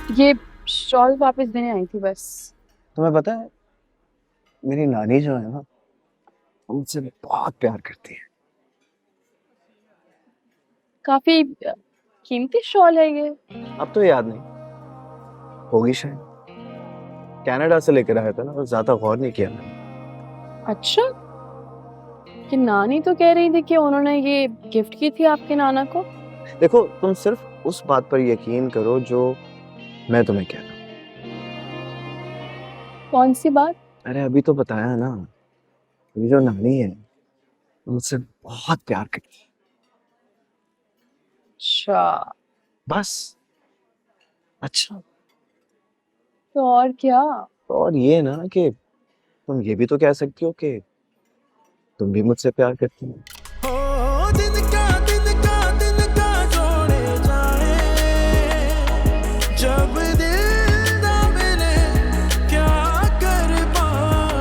ये शॉल वापस देने आई थी बस। तुम्हें पता है मेरी नानी जो है ना, वो मुझसे बहुत प्यार करती है। काफी कीमती शॉल है ये। अब तो याद नहीं होगी शायद। कनाडा से लेकर आया था ना, तो ज्यादा गौर नहीं किया मैंने। अच्छा, कि नानी तो कह रही थी कि उन्होंने ये गिफ्ट की थी आपके नाना को। देखो, तुम सिर्फ उस बात पर यकीन करो जो मैं तुम्हें कह रहा हूँ। कौन सी बात? अरे अभी तो बताया ना, ये जो नानी है मुझसे बहुत प्यार करती है। अच्छा, बस। अच्छा। तो और क्या? और ये ना कि तुम ये भी तो कह सकती हो कि तुम भी मुझसे प्यार करती हो। जोड़े जाए जब दिल ना मिले क्या कर पाए।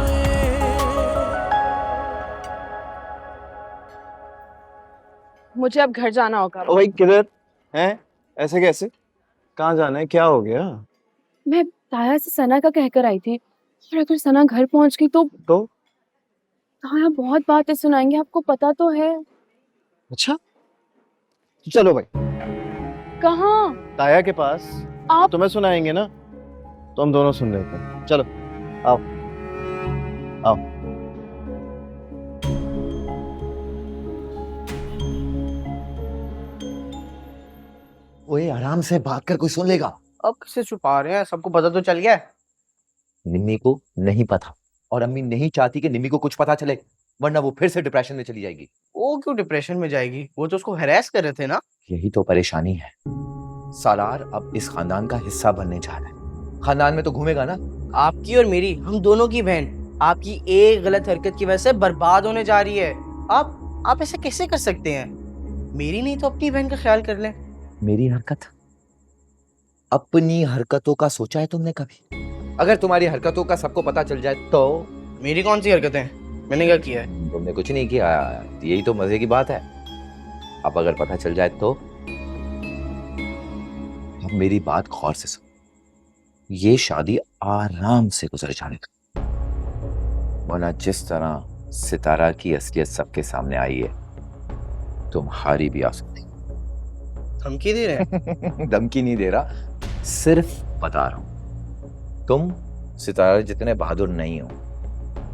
मुझे अब घर जाना होगा। ओ भाई किधर हैं? ऐसे कैसे? कहाँ जाना है? क्या हो गया? मैं ताया से सना का कहकर आई थी, और अगर सना घर पहुंच गई तो तो ताया बहुत बातें सुनाएंगे, आपको पता तो है। अच्छा, चलो भाई कहाँ? ताया के पास। आप? तुम्हें सुनाएंगे ना, तो हम दोनों सुन लेते हैं। चलो आओ आओ। ओए आराम से बात कर, कोई सुन लेगा। अब किसे छुपा रहे हैं, सबको पता तो चल गया है। निम्मी को नहीं पता, और अम्मी नहीं चाहती कि निम्मी को कुछ पता चले, वरना वो फिर से डिप्रेशन में चली जाएगी। वो क्यों डिप्रेशन में जाएगी, वो तो उसको हैरेस कर रहे थे ना। यही तो परेशानी है। सालार अब इस खानदान का हिस्सा बनने जा रहा है। खानदान में तो घूमेगा ना। आपकी और मेरी, हम दोनों की बहन आपकी एक गलत हरकत की वजह से बर्बाद होने जा रही है। आप ऐसे कैसे कर सकते हैं? मेरी नहीं तो अपनी बहन का ख्याल कर लें। मेरी हरकत? अपनी हरकतों का सोचा है तुमने कभी? अगर तुम्हारी हरकतों का सबको पता चल जाए तो? मेरी कौन सी हरकतें हैं? मैंने क्या किया है? तुमने कुछ नहीं किया, यही तो मजे की बात है। अब अगर पता चल जाए तो? अब मेरी बात गौर से सुनो, ये शादी आराम से गुजर जाने दो, वरना जिस तरह सितारा की असलियत सबके सामने आई है, तुम्हारी भी आ सकती। धमकी दे रहे हैं? धमकी नहीं दे रहा, सिर्फ बता रहा हूं। तुम सितारा जितने बहादुर नहीं हो,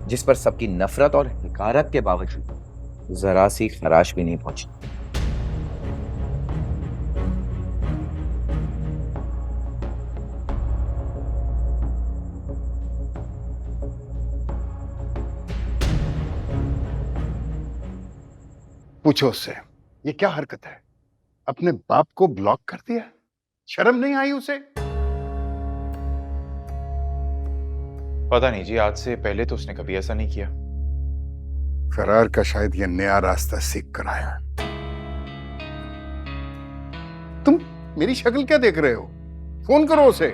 जिस पर सबकी नफरत और हिकारत के बावजूद जरा सी खराश भी नहीं पहुंची। पूछो उससे, ये क्या हरकत है? अपने बाप को ब्लॉक कर दिया? शर्म नहीं आई उसे? पता नहीं जी, आज से पहले तो उसने कभी ऐसा नहीं किया। फरार का शायद ये नया रास्ता सीख कर आया है। तुम मेरी शक्ल क्या देख रहे हो? फोन करो उसे।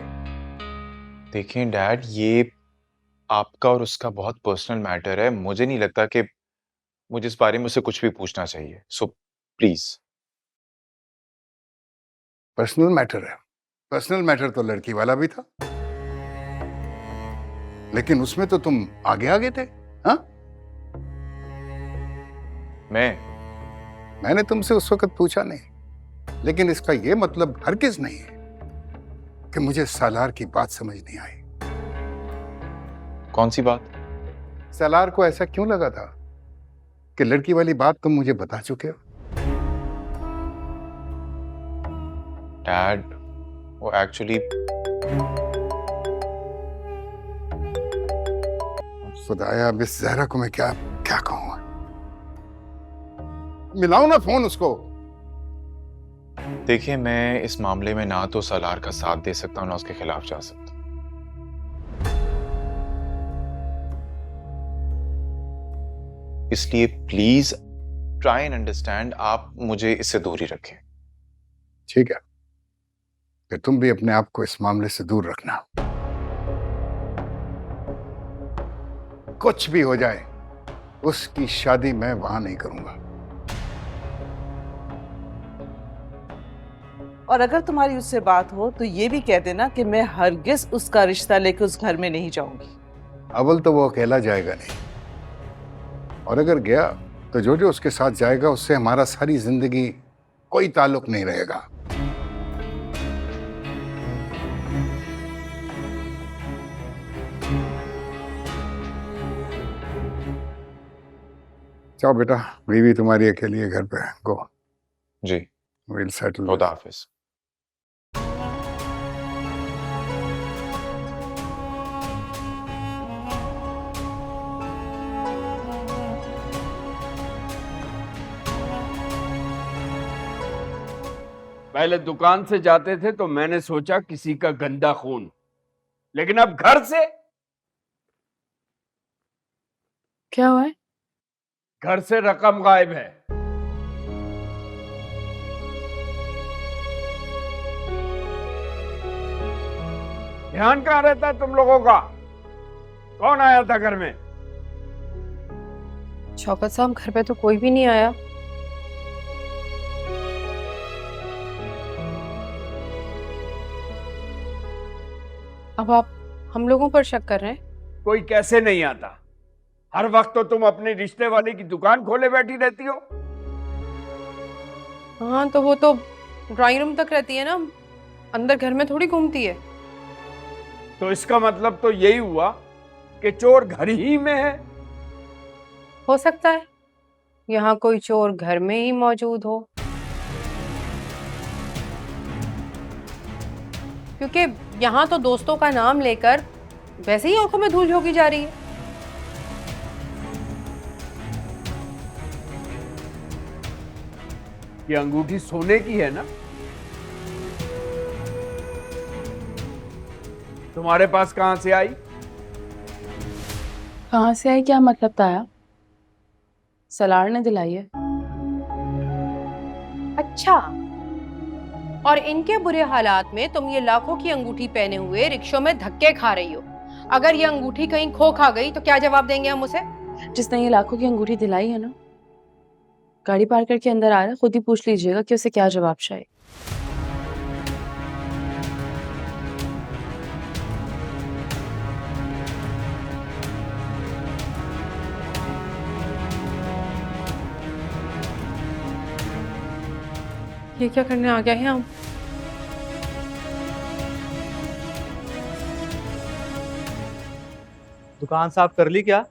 देखें डैड, ये आपका और उसका बहुत पर्सनल मैटर है। मुझे नहीं लगता कि मुझे इस बारे में उससे कुछ भी पूछना चाहिए। So please. पर्सनल मैटर है? पर्सनल मैटर तो लड़की वाला भी था, लेकिन उसमें तो तुम आगे आगे थे। हाँ, मैंने तुमसे उस वक्त पूछा नहीं, लेकिन इसका यह मतलब हरगिज नहीं है कि मुझे सालार की बात समझ नहीं आई। कौन सी बात? सालार को ऐसा क्यों लगा था कि लड़की वाली बात तुम मुझे बता चुके हो? डैड, वो एक्चुअली खुदाया, अब इस जहरा को मैं क्या क्या कहूं? मिलाओ ना फोन उसको। देखिए, मैं इस मामले में ना तो सलार का साथ दे सकता हूं, ना उसके खिलाफ जा सकता। इसलिए प्लीज ट्राई एंड अंडरस्टैंड। आप मुझे इससे दूर ही रखें। ठीक है, फिर तुम भी अपने आप को इस मामले से दूर रखना। कुछ भी हो जाए, उसकी शादी मैं वहां नहीं करूंगा। और अगर तुम्हारी उससे बात हो तो ये भी कह देना कि मैं हरगिज उसका रिश्ता लेकर उस घर में नहीं जाऊंगी। अव्वल तो वो अकेला जाएगा नहीं, और अगर गया तो जो जो उसके साथ जाएगा उससे हमारा सारी जिंदगी कोई ताल्लुक नहीं रहेगा। जाओ बेटा, बीवी तुम्हारी अकेली है घर पे, गो, जी, विल सेटल। खुदा हाफिज। पहले दुकान से जाते थे तो मैंने सोचा किसी का गंदा खून, लेकिन अब घर से, क्या हुआ है? घर से रकम गायब है। ध्यान कहाँ रहता है तुम लोगों का? कौन आया था घर में? शौकत साहब, घर पे तो कोई भी नहीं आया। अब आप हम लोगों पर शक कर रहे हैं? कोई कैसे नहीं आता? हर वक्त तो तुम अपनी रिश्ते वाली की दुकान खोले बैठी रहती हो। हाँ, तो वो तो ड्राइंग रूम तक रहती है ना, अंदर घर में थोड़ी घूमती है। तो इसका मतलब तो यही हुआ कि चोर घर ही में है। हो सकता है यहाँ कोई चोर घर में ही मौजूद हो, क्योंकि यहाँ तो दोस्तों का नाम लेकर वैसे ही आंखों में धूल झोंकी जा रही है। ये अंगूठी सोने की है ना? तुम्हारे पास कहां से आई? कहाँ से आई क्या मतलब ताया? सलार ने दिलाई है। अच्छा, और इनके बुरे हालात में तुम ये लाखों की अंगूठी पहने हुए रिक्शों में धक्के खा रही हो। अगर ये अंगूठी कहीं खो खा गई तो क्या जवाब देंगे हम उसे? जिसने ये लाखों की अंगूठी दिलाई है ना, गाड़ी पार करके अंदर आ रहा है, खुद ही पूछ लीजिएगा कि उसे क्या जवाब चाहिए। ये क्या करने आ गए हैं हम? दुकान साफ कर ली क्या?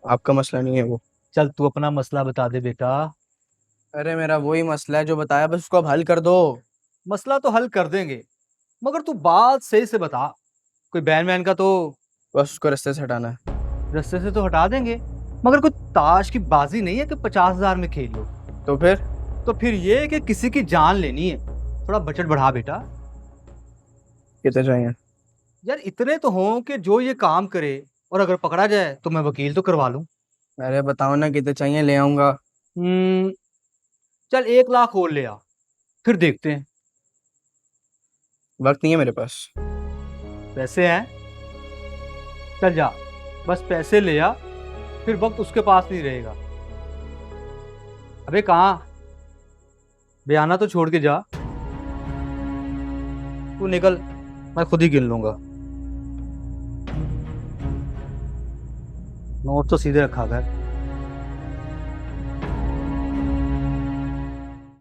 आपका मसला नहीं है वो। चल तू अपना मसला बता दे बेटा। अरे मेरा वही मसला है जो बताया, बस उसको अब हल कर दो। मसला तो हल कर देंगे, मगर तू बात सही से बता। कोई बैन वैन का तो बस उसको रास्ते से हटाना है। रास्ते से तो हटा देंगे, मगर कोई ताश की बाजी नहीं है कि 50,000 में खेल लो। तो फिर ये है कि किसी की जान लेनी है, थोड़ा बजट बढ़ा बेटा। कितने चाहिए? यार इतने तो हों कि जो ये काम करे, और अगर पकड़ा जाए तो मैं वकील तो करवा लूं। अरे बताओ ना कितने चाहिए, ले आऊंगा। चल 1 लाख और ले आ, फिर देखते हैं। वक्त नहीं है मेरे पास। पैसे हैं? चल जा, बस पैसे ले आ, फिर वक्त उसके पास नहीं रहेगा। अबे कहाँ? बयाना तो छोड़ के जा। तू निकल, मैं खुद ही गिन लूंगा। नोट तो सीधे रखा कर।